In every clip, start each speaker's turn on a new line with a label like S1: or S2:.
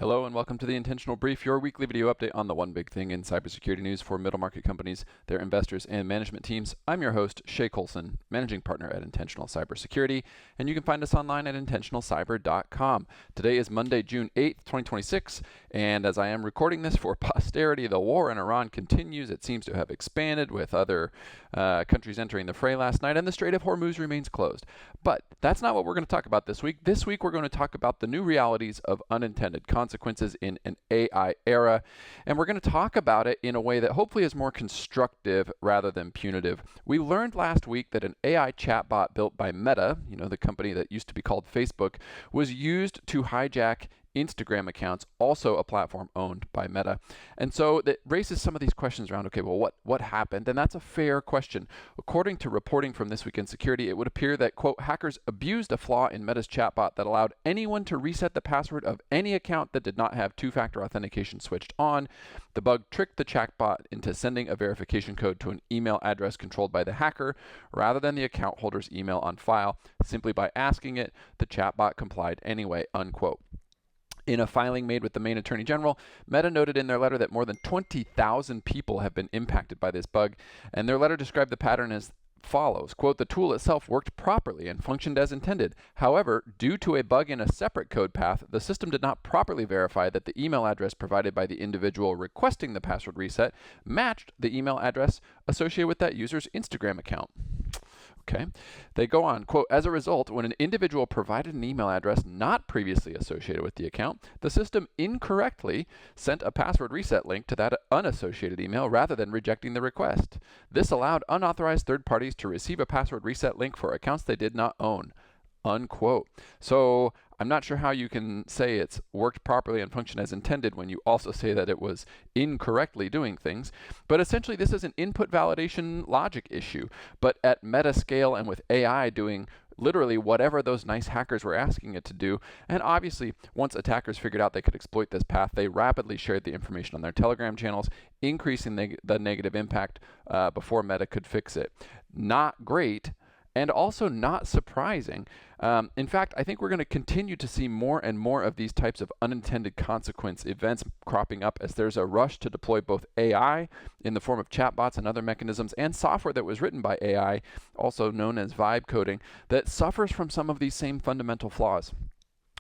S1: Hello and welcome to the Intentional Brief, your weekly video update on the one big thing in cybersecurity news for middle market companies, their investors, and management teams. I'm your host, Shay Colson, managing partner at Intentional Cybersecurity, and you can find us online at intentionalcyber.com. Today is Monday, June 8th, 2026, and as I am recording this for posterity, the war in Iran continues. It seems to have expanded with other countries entering the fray last night, and the Strait of Hormuz remains closed. But that's not what we're going to talk about this week. This week, we're going to talk about the new realities of unintended consequences in an AI era, and we're going to talk about it in a way that hopefully is more constructive rather than punitive. We learned last week that an AI chatbot built by Meta, the company that used to be called Facebook, was used to hijack Instagram accounts, also a platform owned by Meta. And so that raises some of these questions around, okay, well, what happened? And that's a fair question. According to reporting from This Week in Security, it would appear that, quote, hackers abused a flaw in Meta's chatbot that allowed anyone to reset the password of any account that did not have two-factor authentication switched on. The bug tricked the chatbot into sending a verification code to an email address controlled by the hacker rather than the account holder's email on file. Simply by asking it, the chatbot complied anyway, unquote. In a filing made with the Maine Attorney General, Meta noted in their letter that more than 20,000 people have been impacted by this bug, and their letter described the pattern as follows, quote, the tool itself worked properly and functioned as intended. However, due to a bug in a separate code path, the system did not properly verify that the email address provided by the individual requesting the password reset matched the email address associated with that user's Instagram account. Okay. They go on, quote, as a result, when an individual provided an email address not previously associated with the account, the system incorrectly sent a password reset link to that unassociated email rather than rejecting the request. This allowed unauthorized third parties to receive a password reset link for accounts they did not own, unquote. So I'm not sure how you can say it's worked properly and functioned as intended when you also say that it was incorrectly doing things. But essentially, this is an input validation logic issue. But at meta scale and with AI doing literally whatever those nice hackers were asking it to do. And obviously, once attackers figured out they could exploit this path, they rapidly shared the information on their Telegram channels, increasing the negative impact before Meta could fix it. Not great. And also not surprising. In fact, I think we're going to continue to see more and more of these types of unintended consequence events cropping up as there's a rush to deploy both AI in the form of chatbots and other mechanisms and software that was written by AI, also known as vibe coding, that suffers from some of these same fundamental flaws.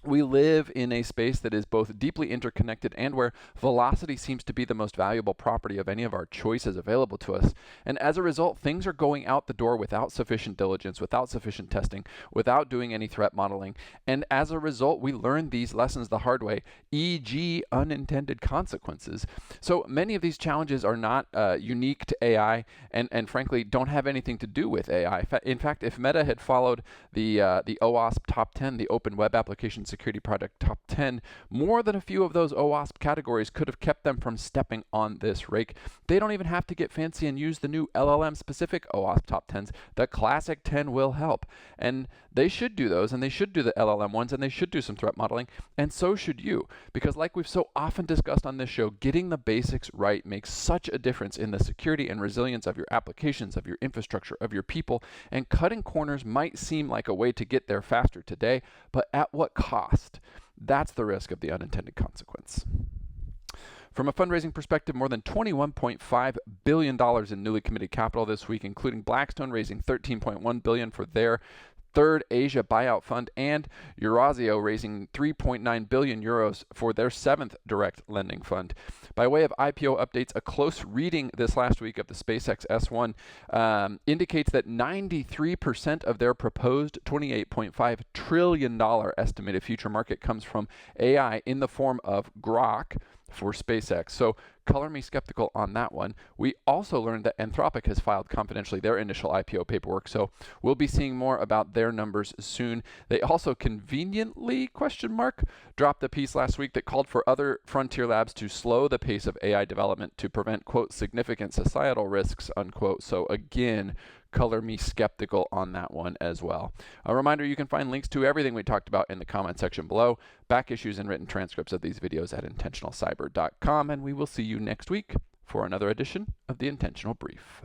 S1: We live in a space that is both deeply interconnected and where velocity seems to be the most valuable property of any of our choices available to us. And as a result, things are going out the door without sufficient diligence, without sufficient testing, without doing any threat modeling. And as a result, we learn these lessons the hard way, e.g. unintended consequences. So many of these challenges are not unique to AI and frankly don't have anything to do with AI. In fact, if Meta had followed the OWASP top 10, the Open Web Application Security Product top 10, more than a few of those OWASP categories could have kept them from stepping on this rake. They don't even have to get fancy and use the new LLM specific OWASP top 10s. The classic 10 will help. And they should do those, and they should do the LLM ones, and they should do some threat modeling, and so should you. Because like we've so often discussed on this show, getting the basics right makes such a difference in the security and resilience of your applications, of your infrastructure, of your people, and cutting corners might seem like a way to get there faster today, but at what cost? That's the risk of the unintended consequence. From a fundraising perspective, more than $21.5 billion in newly committed capital this week, including Blackstone raising $13.1 billion for their third Asia buyout fund, and Eurazeo raising 3.9 billion euros for their seventh direct lending fund. By way of IPO updates, a close reading this last week of the SpaceX S1 indicates that 93% of their proposed $28.5 trillion estimated future market comes from AI in the form of Grok for SpaceX. So color me skeptical on that one. We also learned that Anthropic has filed confidentially their initial IPO paperwork, so we'll be seeing more about their numbers soon. They also conveniently, dropped a piece last week that called for other frontier labs to slow the pace of AI development to prevent, quote, significant societal risks, unquote. So again, color me skeptical on that one as well. A reminder, you can find links to everything we talked about in the comment section below, back issues and written transcripts of these videos at intentionalcyber.com, and we will see you next week for another edition of the Intentional Brief.